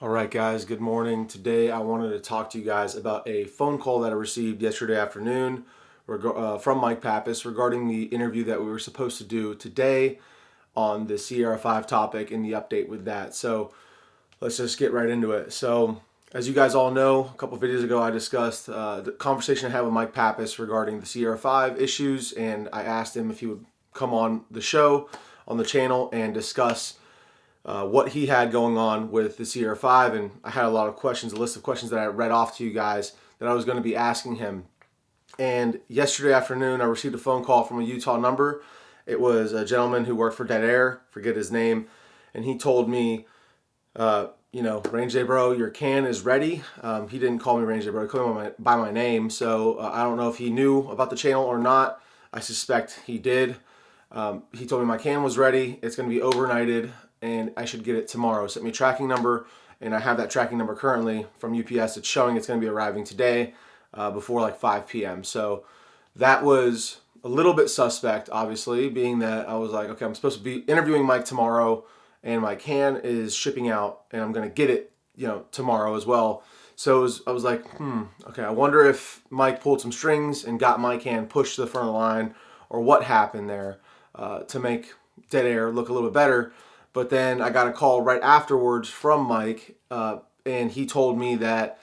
All right, guys, good morning. Today I wanted to talk to you guys about a phone call that I received yesterday afternoon from Mike Pappas regarding the interview that we were supposed to do today on the Sierra 5 topic and the update with that. So let's just get right into it. So, as you guys all know, a couple videos ago I discussed the conversation I had with Mike Pappas regarding the Sierra 5 issues, and I asked him if he would come on the show, on the channel, and discuss what he had going on with the Sierra 5. And I had a lot of questions, a list of questions that I read off to you guys that I was going to be asking him. And yesterday afternoon, I received a phone call from a Utah number. It was a gentleman who worked for DeadAir, forget his name, and he told me, Range Day Bro, your can is ready. He didn't call me Range Day Bro, he called me by my name, so I don't know if he knew about the channel or not. I suspect he did. He told me my can was ready, it's going to be overnighted, and I should get it tomorrow. Sent me a tracking number, and I have that tracking number currently from UPS. It's showing it's going to be arriving today before like 5 p.m. So that was a little bit suspect, obviously, being that I was like, okay, I'm supposed to be interviewing Mike tomorrow, and my can is shipping out, and I'm going to get it, tomorrow as well. So I was like, okay, I wonder if Mike pulled some strings and got my can pushed to the front of the line, or what happened there to make DeadAir look a little bit better. But then I got a call right afterwards from Mike, and he told me that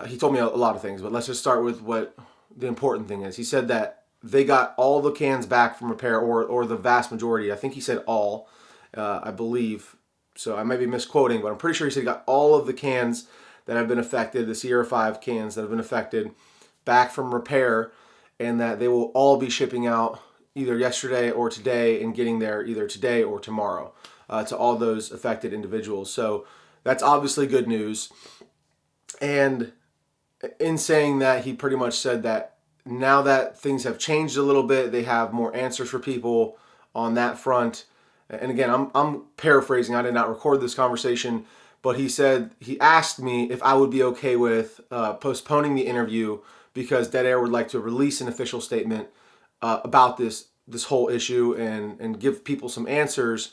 he told me a lot of things. But let's just start with what the important thing is. He said that they got all the cans back from repair, or the vast majority. I think he said all, I believe. So I may be misquoting, but I'm pretty sure he said he got all of the cans that have been affected, the Sierra 5 cans that have been affected, back from repair, and that they will all be shipping out either yesterday or today and getting there either today or tomorrow to all those affected individuals. So that's obviously good news. And in saying that, he pretty much said that now that things have changed a little bit, they have more answers for people on that front. And again, I'm paraphrasing. I did not record this conversation, but he asked me if I would be okay with postponing the interview because DeadAir would like to release an official statement about this whole issue and give people some answers,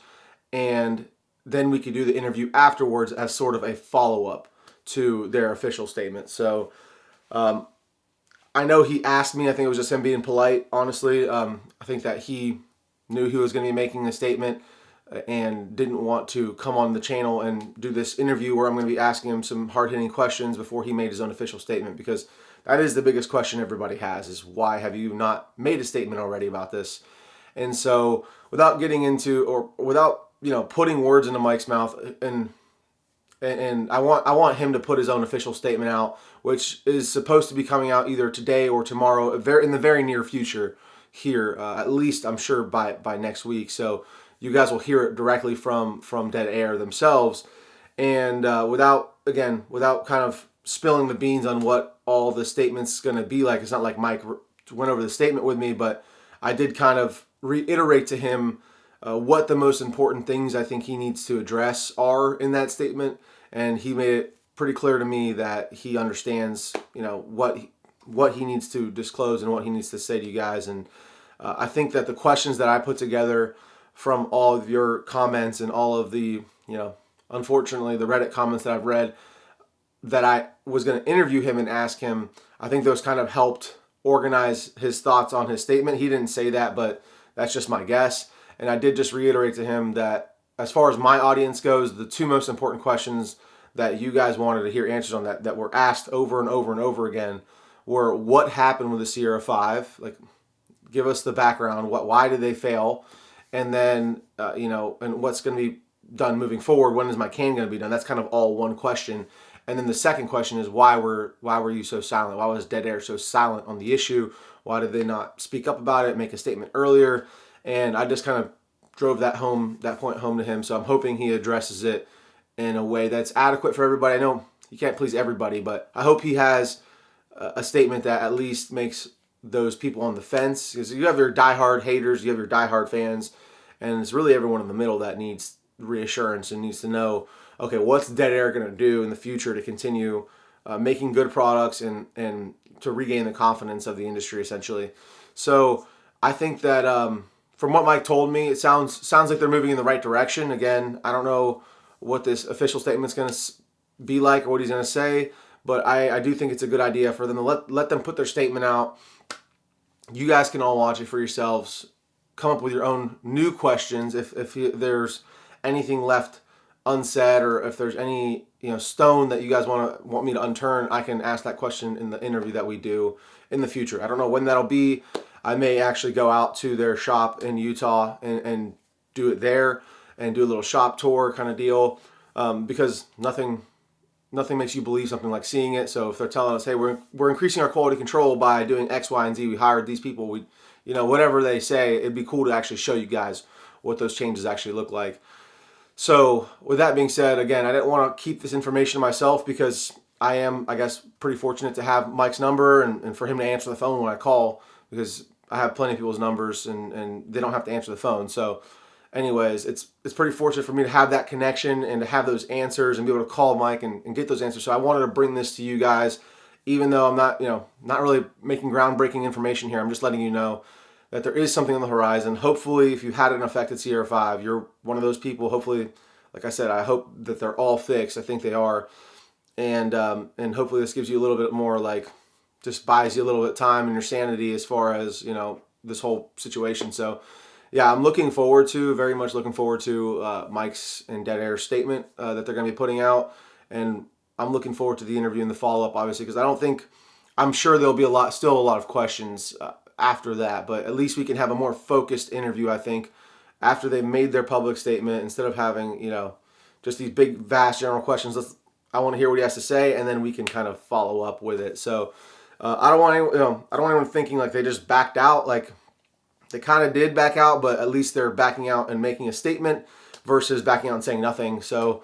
and then we could do the interview afterwards as sort of a follow-up to their official statement. So I know he asked me. I think it was just him being polite, honestly. I think that he knew he was going to be making a statement and didn't want to come on the channel and do this interview where I'm going to be asking him some hard-hitting questions before he made his own official statement, because that is the biggest question everybody has, is why have you not made a statement already about this? And so without getting into, or without putting words into Mike's mouth, and I want him to put his own official statement out, which is supposed to be coming out either today or tomorrow, in the very near future here, at least I'm sure by next week. So you guys will hear it directly from DeadAir themselves, and without kind of spilling the beans on what all the statement's going to be like. It's not like Mike went over the statement with me, but I did kind of reiterate to him what the most important things I think he needs to address are in that statement, and he made it pretty clear to me that he understands, what he needs to disclose and what he needs to say to you guys. And I think that the questions that I put together from all of your comments and all of the, unfortunately, the Reddit comments that I've read, that I was going to interview him and ask him, I think those kind of helped organize his thoughts on his statement. He didn't say that, but that's just my guess. And I did just reiterate to him that as far as my audience goes, the two most important questions that you guys wanted to hear answers on that were asked over and over and over again were, what happened with the Sierra 5? Like, give us the background. Why did they fail? And then, and what's going to be done moving forward? When is my can going to be done? That's kind of all one question. And then the second question is, why were you so silent? Why was DeadAir so silent on the issue? Why did they not speak up about it, make a statement earlier? And I just kind of drove that point home to him. So I'm hoping he addresses it in a way that's adequate for everybody. I know you can't please everybody, but I hope he has a statement that at least makes those people on the fence, because you have your diehard haters, you have your diehard fans, and it's really everyone in the middle that needs reassurance and needs to know, okay, what's DeadAir going to do in the future to continue making good products and to regain the confidence of the industry, essentially. So I think that from what Mike told me, it sounds like they're moving in the right direction. Again, I don't know what this official statement's going to be like or what he's going to say, but I do think it's a good idea for them to let them put their statement out. You guys can all watch it for yourselves. Come up with your own new questions if there's anything left unsaid, or if there's any stone that you guys want me to unturn. I can ask that question in the interview that we do in the future. I don't know when that'll be. I may actually go out to their shop in Utah and do it there and do a little shop tour kind of deal, because nothing makes you believe something like seeing it. So if they're telling us, hey, we're increasing our quality control by doing X, Y, and Z, we hired these people, whatever they say, it'd be cool to actually show you guys what those changes actually look like. So with that being said, again, I didn't want to keep this information to myself, because I am, I guess, pretty fortunate to have Mike's number and for him to answer the phone when I call, because I have plenty of people's numbers and they don't have to answer the phone. So anyways, it's pretty fortunate for me to have that connection and to have those answers and be able to call Mike and get those answers. So I wanted to bring this to you guys, even though I'm not really making groundbreaking information here. I'm just letting you know that there is something on the horizon. Hopefully, if you had an affected Sierra 5, you're one of those people. Hopefully, like I said, I hope that they're all fixed. I think they are. And hopefully this gives you a little bit more, just buys you a little bit of time and your sanity as far as, this whole situation. So yeah, I'm very much looking forward to Mike's and DeadAir's statement that they're going to be putting out. And I'm looking forward to the interview and the follow-up, obviously, because I'm sure there'll be still a lot of questions after that, but at least we can have a more focused interview, I think, after they've made their public statement, instead of having, just these big, vast general questions. I want to hear what he has to say, and then we can kind of follow up with it. So I don't want anyone thinking like they just backed out. Like, they kind of did back out, but at least they're backing out and making a statement versus backing out and saying nothing. So,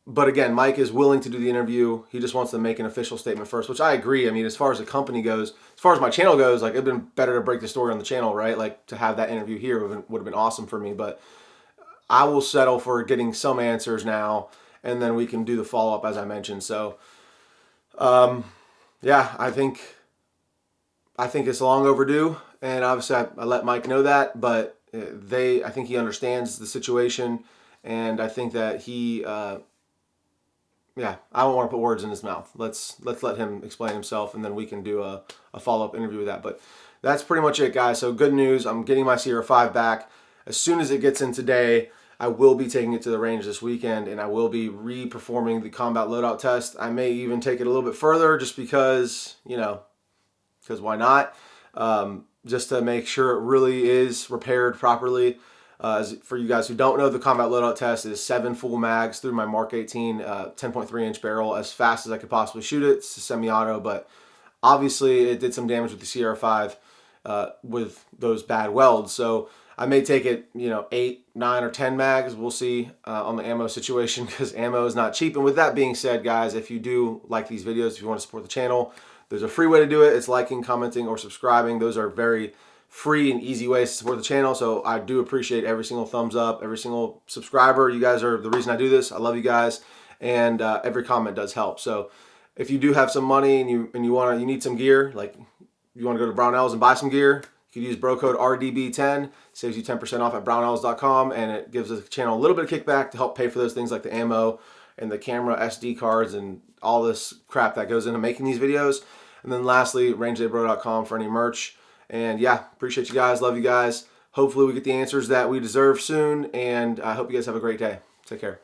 but again, Mike is willing to do the interview. He just wants to make an official statement first, which I agree. I mean, as far as the company goes, as far as my channel goes, it'd been better to break the story on the channel, right? Like, to have that interview here would have been awesome for me. But I will settle for getting some answers now, and then we can do the follow-up as I mentioned. So, yeah, I think it's long overdue, and obviously I let Mike know that, but I think he understands the situation, and I think that he, I don't want to put words in his mouth. Let's let him explain himself, and then we can do a follow-up interview with that. But that's pretty much it, guys. So good news. I'm getting my Sierra 5 back. As soon as it gets in today, I will be taking it to the range this weekend, and I will be re-performing the combat loadout test. I may even take it a little bit further, just because, because why not? Just to make sure it really is repaired properly. For you guys who don't know, the combat loadout test is 7 full mags through my Mark 18 10.3 inch barrel as fast as I could possibly shoot it. It's a semi-auto, but obviously it did some damage with the Sierra 5 with those bad welds. So I may take it, 8, 9, or 10 mags. We'll see on the ammo situation, because ammo is not cheap. And with that being said, guys, if you do like these videos, if you want to support the channel, there's a free way to do it. It's liking, commenting, or subscribing. Those are very free and easy ways to support the channel. So I do appreciate every single thumbs up, every single subscriber. You guys are the reason I do this. I love you guys, and every comment does help. So if you do have some money and you need some gear, like you want to go to Brownells and buy some gear, you can use bro code RDB10. Saves you 10% off at brownells.com, and it gives the channel a little bit of kickback to help pay for those things like the ammo and the camera SD cards and all this crap that goes into making these videos. And then lastly, rangedaybro.com for any merch. And yeah, appreciate you guys. Love you guys. Hopefully we get the answers that we deserve soon. And I hope you guys have a great day. Take care.